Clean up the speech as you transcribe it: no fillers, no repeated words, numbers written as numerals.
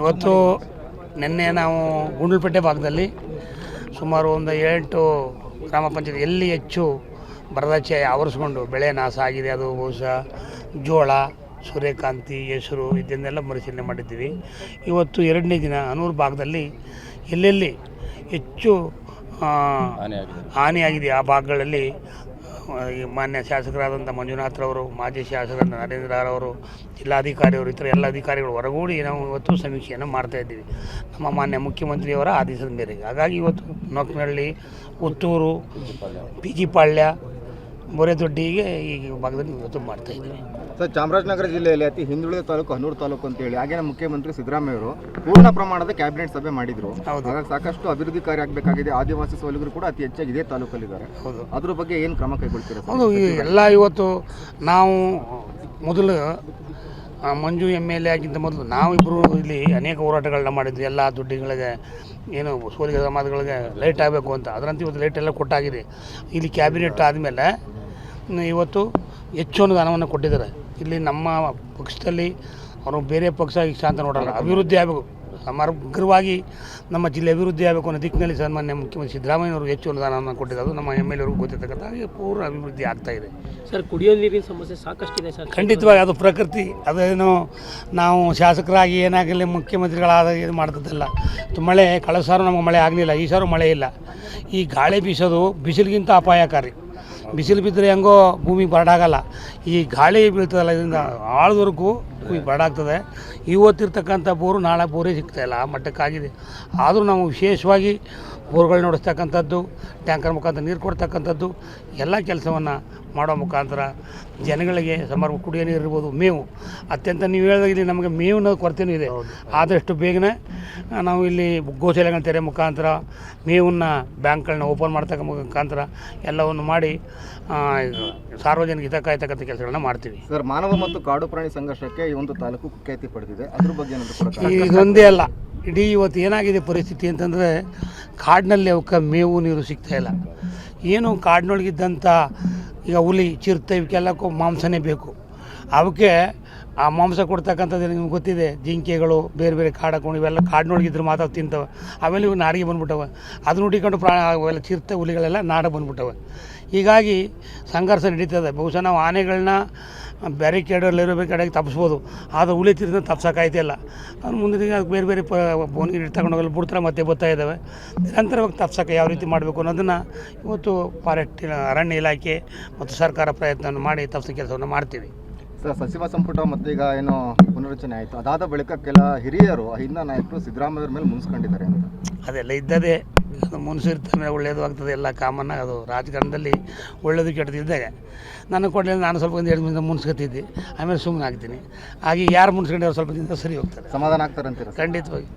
ಇವತ್ತು ನಿನ್ನೆ ನಾವು ಗುಂಡ್ಲುಪೇಟೆ ಭಾಗದಲ್ಲಿ ಸುಮಾರು ಒಂದು 8 ಗ್ರಾಮ ಪಂಚಾಯತ್ ಎಲ್ಲಿ ಹೆಚ್ಚು ಬರದಾಚೆ ಆವರಿಸ್ಕೊಂಡು ಬೆಳೆ ನಾಶ ಆಗಿದೆ, ಅದು ಬಹುಶಃ ಜೋಳ, ಸೂರ್ಯಕಾಂತಿ, ಹೆಸರು ಇದನ್ನೆಲ್ಲ ಪರಿಶೀಲನೆ ಮಾಡಿದ್ದೀವಿ. ಇವತ್ತು 2ನೇ ದಿನ ಅನೂರು ಭಾಗದಲ್ಲಿ ಎಲ್ಲೆಲ್ಲಿ ಹೆಚ್ಚು ಹಾನಿಯಾಗಿದೆ ಆ ಭಾಗಗಳಲ್ಲಿ ಮಾನ್ಯ ಶಾಸಕರಾದಂಥ ಮಂಜುನಾಥ್ರವರು, ಮಾಜಿ ಶಾಸಕರಾದ ನರೇಂದ್ರರವರು, ಜಿಲ್ಲಾಧಿಕಾರಿಯವರು, ಇತರ ಎಲ್ಲ ಅಧಿಕಾರಿಗಳು ಹೊರಗೂಡಿ ನಾವು ಇವತ್ತು ಸಮೀಕ್ಷೆಯನ್ನು ಮಾಡ್ತಾಯಿದ್ದೀವಿ ನಮ್ಮ ಮಾನ್ಯ ಮುಖ್ಯಮಂತ್ರಿಯವರ ಆದೇಶದ ಮೇರೆಗೆ. ಹಾಗಾಗಿ ಇವತ್ತು ನೊಕ್ನಹಳ್ಳಿ, ಉತ್ತೂರು, PG ಪಾಳ್ಯ, ಬೋರೆದೊಡ್ಡಿಗೆ ಈ ಭಾಗದಲ್ಲಿ ಇವತ್ತು ಮಾಡ್ತಾಯಿದ್ದೀವಿ. ಸರ್, ಚಾಮರಾಜನಗರ ಜಿಲ್ಲೆಯಲ್ಲಿ ಅತಿ ಹಿಂದುಳಿದ ತಾಲೂಕು ಹನೂರು ತಾಲೂಕು ಅಂತೇಳಿ ಆಗಿನ ಮುಖ್ಯಮಂತ್ರಿ ಸಿದ್ದರಾಮಯ್ಯವರು ಪೂರ್ಣ ಪ್ರಮಾಣದ ಕ್ಯಾಬಿನೆಟ್ ಸಭೆ ಮಾಡಿದ್ರು. ಹಾಗಾಗಿ ಸಾಕಷ್ಟು ಅಭಿವೃದ್ಧಿ ಕಾರ್ಯ ಆಗಬೇಕಾಗಿದೆ. ಆದಿವಾಸಿ ಸೋಲಿಗರು ಕೂಡ ಅತಿ ಹೆಚ್ಚಾಗಿ ಇದೇ ತಾಲೂಕಲ್ಲಿದ್ದಾರೆ. ಹೌದು, ಅದ್ರ ಬಗ್ಗೆ ಏನು ಕ್ರಮ ಕೈಗೊಳ್ತೀರಾ? ಹೌದು, ಎಲ್ಲ ಇವತ್ತು ನಾವು ಮೊದಲು ಮಂಜು MLA ಆಗಿಂತ ಮೊದಲು ನಾವಿಬ್ಬರು ಇಲ್ಲಿ ಅನೇಕ ಹೋರಾಟಗಳನ್ನ ಮಾಡಿದ್ವಿ. ಎಲ್ಲ ದುಡ್ಡುಗಳಿಗೆ ಏನು ಸೋಲಿಗ ಸಮಾಜಗಳಿಗೆ ಲೈಟ್ ಆಗಬೇಕು ಅಂತ, ಅದರಂತೆ ಇವತ್ತು ಲೈಟ್ ಎಲ್ಲ ಕೊಟ್ಟಾಗಿದೆ. ಇಲ್ಲಿ ಕ್ಯಾಬಿನೆಟ್ ಆದಮೇಲೆ ಇವತ್ತು ಹೆಚ್ಚು ಅನುದಾನವನ್ನು ಕೊಟ್ಟಿದ್ದಾರೆ. ಇಲ್ಲಿ ನಮ್ಮ ಪಕ್ಷದಲ್ಲಿ ಅವರು ಬೇರೆ ಪಕ್ಷ ಇಷ್ಟ ಅಂತ ನೋಡಲ್ಲ, ಅಭಿವೃದ್ಧಿ ಆಗಬೇಕು, ಸಮಗ್ರವಾಗಿ ನಮ್ಮ ಜಿಲ್ಲೆ ಅಭಿವೃದ್ಧಿ ಆಗಬೇಕು ಅನ್ನೋ ದಿಕ್ಕಿನಲ್ಲಿ ಸಾಮಾನ್ಯ ಮುಖ್ಯಮಂತ್ರಿ ಸಿದ್ದರಾಮಯ್ಯವರು ಹೆಚ್ಚು ಅನುದಾನವನ್ನು ಕೊಟ್ಟಿದ್ದಾರೆ. ಅದು ನಮ್ಮ MLA ಅವ್ರಿಗೂ ಗೊತ್ತಿರ್ತಕ್ಕಂಥ ಹಾಗೆ ಪೂರ್ಣ ಅಭಿವೃದ್ಧಿ ಆಗ್ತಾಯಿದೆ. ಸರ್, ಕುಡಿಯೋ ನೀರಿನ ಸಮಸ್ಯೆ ಸಾಕಷ್ಟಿದೆ ಸರ್. ಖಂಡಿತವಾಗಿ ಅದು ಪ್ರಕೃತಿ, ಅದೇನು ನಾವು ಶಾಸಕರಾಗಿ ಏನಾಗಲಿ ಮುಖ್ಯಮಂತ್ರಿಗಳಾದ ಇದು ಮಾಡ್ತದಲ್ಲ. ಮಳೆ ಕಳೆದ ಸಾರು ನಮಗೆ ಮಳೆ ಆಗಲಿಲ್ಲ, ಈ ಸಾರು ಮಳೆ ಇಲ್ಲ. ಈ ಗಾಳಿ ಬೀಸೋದು ಬಿಸಿಲಿಗಿಂತ ಅಪಾಯಕಾರಿ. ಬಿಸಿಲು ಬಿದ್ದರೆ ಹೆಂಗೋ ಭೂಮಿ ಬರಡಾಗಲ್ಲ, ಈ ಗಾಳಿ ಬೀಳ್ತದಲ್ಲ ಇದರಿಂದ ಆಳದವರೆಗೂ ಭೂಮಿ ಬರಡಾಗ್ತದೆ. ಇವತ್ತಿರ್ತಕ್ಕಂಥ ಬೋರು ನಾಳೆ ಬೋರೇ ಸಿಗ್ತಾಯಿಲ್ಲ, ಆ ಮಟ್ಟಕ್ಕಾಗಿದೆ. ಆದರೂ ನಾವು ವಿಶೇಷವಾಗಿ ಬೋರ್ಗಳನ್ನ ನೋಡಿಸ್ತಕ್ಕಂಥದ್ದು, ಟ್ಯಾಂಕರ್ ಮುಖಾಂತರ ನೀರು ಕೊಡ್ತಕ್ಕಂಥದ್ದು ಎಲ್ಲ ಕೆಲಸವನ್ನು ಮಾಡೋ ಮುಖಾಂತರ ಜನಗಳಿಗೆ ಸಮರ್ಪ ಕುಡಿಯೋ ನೀರು ಇರ್ಬೋದು, ಮೇವು ಅತ್ಯಂತ ನೀವು ಹೇಳಿದಾಗ ಇಲ್ಲಿ ನಮಗೆ ಮೇವಿನ ಕೊರತೆಯೂ ಇದೆ. ಆದಷ್ಟು ಬೇಗನೆ ನಾವು ಇಲ್ಲಿ ಗೋಶಾಲೆಗಳನ್ನ ತೆರೆ ಮುಖಾಂತರ ಮೇವನ್ನು ಬ್ಯಾಂಕ್ಗಳನ್ನ ಓಪನ್ ಮಾಡ್ತಕ್ಕ ಮುಖಾಂತರ ಎಲ್ಲವನ್ನು ಮಾಡಿ ಸಾರ್ವಜನಿಕ ಹಿತ ಕಾಯ್ತಕ್ಕಂಥ ಕೆಲಸಗಳನ್ನ ಮಾಡ್ತೀವಿ. ಸರ್, ಮಾನವ ಮತ್ತು ಕಾಡು ಪ್ರಾಣಿ ಸಂಘರ್ಷಕ್ಕೆ ಈ ಒಂದು ತಾಲೂಕು ಕುಖ್ಯಾತಿ ಪಡೆದಿದೆ. ಅದ್ರ ಬಗ್ಗೆ ಇದೊಂದೇ ಅಲ್ಲ, ಇಡೀ ಇವತ್ತು ಏನಾಗಿದೆ ಪರಿಸ್ಥಿತಿ ಅಂತಂದರೆ ಕಾಡಿನಲ್ಲಿ ಅವಕ್ಕೆ ಮೇವು ನೀರು ಸಿಗ್ತಾಯಿಲ್ಲ. ಏನು ಕಾಡಿನೊಳಗಿದ್ದಂಥ ಈಗ ಹುಲಿ, ಚಿರತೆ ಇವಕ್ಕೆಲ್ಲಕ್ಕೂ ಮಾಂಸನೇ ಬೇಕು. ಅವಕ್ಕೆ ಆ ಮಾಂಸ ಕೊಡ್ತಕ್ಕಂಥದ್ದು ನಿಮ್ಗೆ ಗೊತ್ತಿದೆ, ಜಿಂಕೆಗಳು, ಬೇರೆ ಬೇರೆ ಕಾಡಕೊಂಡು ಇವೆಲ್ಲ ಕಾಡಿನೊಳಗಿದ್ರೆ ಮಾತ್ರ ತಿಂತವೆ. ಅವೆಲ್ಲ ಇವು ನಾಡಿಗೆ ಬಂದ್ಬಿಟ್ಟವೆ. ಅದನ್ನ ಹುಡುಕೊಂಡು ಅವೆಲ್ಲ ಚಿರತೆ, ಹುಲಿಗಳೆಲ್ಲ ನಾಡಿಗೆ ಬಂದ್ಬಿಟ್ಟವೆ. ಹೀಗಾಗಿ ಸಂಘರ್ಷ ನಡೀತದೆ. ಬಹುಶಃ ನಾವು ಆನೆಗಳನ್ನ ಬ್ಯಾರಿಕೇಡಲ್ಲಿರೋ ಕಡೆಗೆ ತಪ್ಪಿಸ್ಬೋದು, ಆದರೆ ಹುಲಿ ತಿರ್ದ ತಪ್ಸೋಕ್ಕಾಯ್ತಿಲ್ಲ. ಅವ್ನು ಮುಂದಿನ ಬೇರೆ ಬೇರೆ ಬೋನಿಗೆ ತಗೊಂಡೋಗಲ್ಲ ಬಿಡ್ತಾರೆ, ಮತ್ತೆ ಬರ್ತಾ ಇದ್ದಾವೆ. ನಿರಂತರವಾಗಿ ತಪ್ಸೋಕ್ಕೆ ಯಾವ ರೀತಿ ಮಾಡಬೇಕು ಅನ್ನೋದನ್ನು ಇವತ್ತು ಫಾರೆಸ್ಟ್ ಅರಣ್ಯ ಇಲಾಖೆ ಮತ್ತು ಸರ್ಕಾರ ಪ್ರಯತ್ನವನ್ನು ಮಾಡಿ ತಪ್ಪಿಸೋ ಕೆಲಸವನ್ನು ಮಾಡ್ತೀವಿ. ಸರ್, ಸಚಿವ ಸಂಪುಟ ಮತ್ತು ಈಗ ಏನು ಪುನರಚನೆ ಆಯಿತು, ಅದಾದ ಬಳಿಕ ಕೆಲ ಹಿರಿಯರು ಹಿಂದಿನ ನಾಯಕರು ಸಿದ್ದರಾಮಯ್ಯವ್ರ ಮೇಲೆ ಮುನ್ಸ್ಕೊಂಡಿದ್ದಾರೆ ಅಂತ. ಅದೆಲ್ಲ ಇದ್ದದೇ, ಅದು ಮುನ್ಸಿರ್ತಾನೆ ಒಳ್ಳೆಯದು ಆಗ್ತದೆ, ಎಲ್ಲ ಕಾಮನ್ನಾಗಿ. ಅದು ರಾಜಕಾರಣದಲ್ಲಿ ಒಳ್ಳೆಯದು ಕೆಟ್ಟದ್ದು ಇದ್ದಾಗ ನನಗೆ ಕೊಡಲಿಲ್ಲ, ನಾನು ಸ್ವಲ್ಪ 1-2 ದಿನ ಮುನ್ಸ್ಕೊತಿದ್ದೆ, ಆಮೇಲೆ ಸುಮ್ಮನೆ ಆಗ್ತೀನಿ. ಹಾಗೆ ಯಾರು ಮುನ್ಸ್ಕೊಂಡ್ರೆ ಸ್ವಲ್ಪ ದಿನ ಸರಿ ಹೋಗ್ತಾರೆ, ಸಮಾಧಾನ ಆಗ್ತಾರೆ ಅಂತೀರ? ಖಂಡಿತವಾಗಿ.